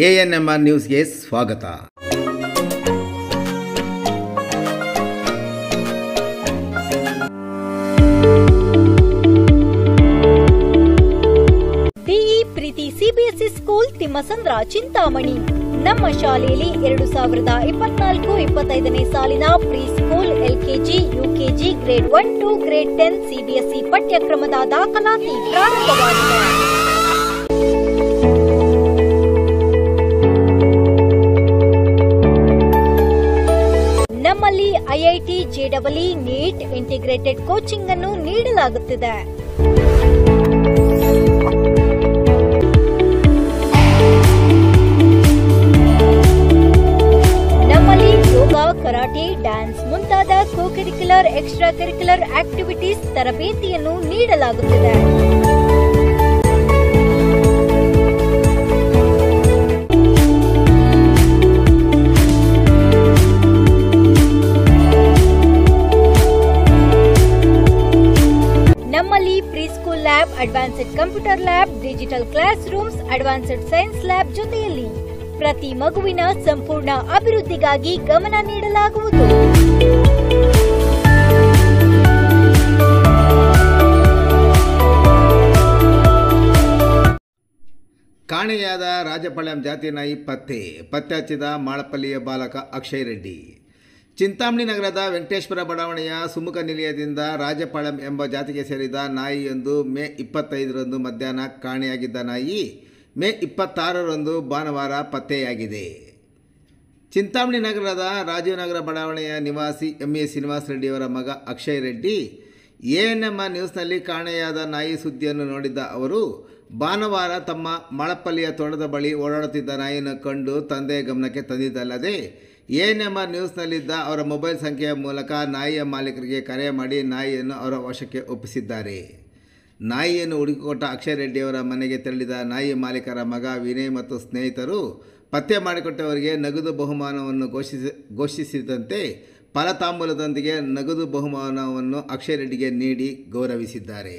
ANMR ನ್ಯೂಸ್ಗೆ ಸ್ವಾಗತ. DE Preethi CBSE school Thimmasandra Chintamani. ನಮ್ಮ ಶಾಲೆಯಲ್ಲಿ 2024-25ನೇ ಸಾಲಿನ pre school, LKG, UKG, grade 1 to grade 10 CBSE ಪಠ್ಯಕ್ರಮದ ದಾಖಲಾತಿ ಪ್ರಾರಂಭವಾಗಿದೆ. ನಮ್ಮಲ್ಲಿ ಐಐಟಿ, ಜೆಡಬ್ಲ್ಇ, ನೀಟ್, ಇಂಟಿಗ್ರೇಟೆಡ್ ಕೋಚಿಂಗ್ ಅನ್ನು ನೀಡಲಾಗುತ್ತಿದೆ. ನಮ್ಮಲ್ಲಿ ಯೋಗ, ಕರಾಟೆ, ಡ್ಯಾನ್ಸ್ ಮುಂತಾದ ಕೋ-ಕರಿಕ್ಯುಲರ್, ಎಕ್ಸ್ಟ್ರಾ ಕರಿಕ್ಯುಲರ್ ಆಕ್ಟಿವಿಟೀಸ್ ತರಬೇತಿಯನ್ನು ನೀಡಲಾಗುತ್ತಿದೆ. ನಮ್ಮಲ್ಲಿ pre school lab, advanced computer lab, digital classrooms, advanced science lab ಜೊತೆಯಲ್ಲಿ ಪ್ರತಿ ಮಗುವಿನ ಸಂಪೂರ್ಣ ಅಭಿವೃದ್ಧಿಗಾಗಿ ಗಮನ ನೀಡಲಾಗುವುದು. ಕಾಣೆಯಾದ ರಾಜಪಾಳ್ಯಂ ಜಾತಿ ನಾಯಿ ಪತ್ತೆ ಹಚ್ಚಿದ ಮಾಳಪಲ್ಲಿಯ ಬಾಲಕ ಅಕ್ಷಯ್ ರೆಡ್ಡಿ. ಚಿಂತಾಮಣಿ ನಗರದ ವೆಂಕಟೇಶ್ವರ ಬಡಾವಣೆಯ ಸುಮುಖ ನಿಲಯದಿಂದ ರಾಜಪಾಳ್ಯಂ ಎಂಬ ಜಾತಿಗೆ ಸೇರಿದ ನಾಯಿಯೊಂದು ಮೇ 25ರಂದು ಮಧ್ಯಾಹ್ನ ಕಾಣೆಯಾಗಿದ್ದ ನಾಯಿ ಮೇ 26ರಂದು ಭಾನುವಾರ ಪತ್ತೆಯಾಗಿದೆ. ಚಿಂತಾಮಣಿ ನಗರದ ರಾಜೀವ್ ನಗರ ಬಡಾವಣೆಯ ನಿವಾಸಿ ಎಂ.ಎ. ಶ್ರೀನಿವಾಸ ರೆಡ್ಡಿಯವರ ಮಗ ಅಕ್ಷಯ್ ರೆಡ್ಡಿ ANMR ನ್ಯೂಸ್ನಲ್ಲಿ ಕಾಣೆಯಾದ ನಾಯಿ ಸುದ್ದಿಯನ್ನು ನೋಡಿದ್ದ ಅವರು ಭಾನುವಾರ ತಮ್ಮ ಮಾಳಪಲ್ಲಿಯ ತೋಟದ ಬಳಿ ಓಡಾಡುತ್ತಿದ್ದ ನಾಯಿಯನ್ನು ಕಂಡು ತಂದೆಯ ಗಮನಕ್ಕೆ ತಂದಿದ್ದಲ್ಲದೆ ANMR ನ್ಯೂಸ್ನಲ್ಲಿದ್ದ ಅವರ ಮೊಬೈಲ್ ಸಂಖ್ಯೆಯ ಮೂಲಕ ನಾಯಿಯ ಮಾಲೀಕರಿಗೆ ಕರೆ ಮಾಡಿ ನಾಯಿಯನ್ನು ಅವರ ವಶಕ್ಕೆ ಒಪ್ಪಿಸಿದ್ದಾರೆ. ನಾಯಿಯನ್ನು ಹುಡುಕಿಕೊಟ್ಟ ಅಕ್ಷಯ್ ರೆಡ್ಡಿಯವರ ಮನೆಗೆ ತೆರಳಿದ ನಾಯಿ ಮಾಲೀಕರ ಮಗ ವಿನಯ್ ಮತ್ತು ಸ್ನೇಹಿತರು ಪತ್ತೆ ಮಾಡಿಕೊಟ್ಟವರಿಗೆ ನಗದು ಬಹುಮಾನವನ್ನು ಘೋಷಿಸಿದಂತೆ ಫಲತಾಂಬೂಲದೊಂದಿಗೆ ನಗದು ಬಹುಮಾನವನ್ನು ಅಕ್ಷಯ್ ರೆಡ್ಡಿಗೆ ನೀಡಿ ಗೌರವಿಸಿದ್ದಾರೆ.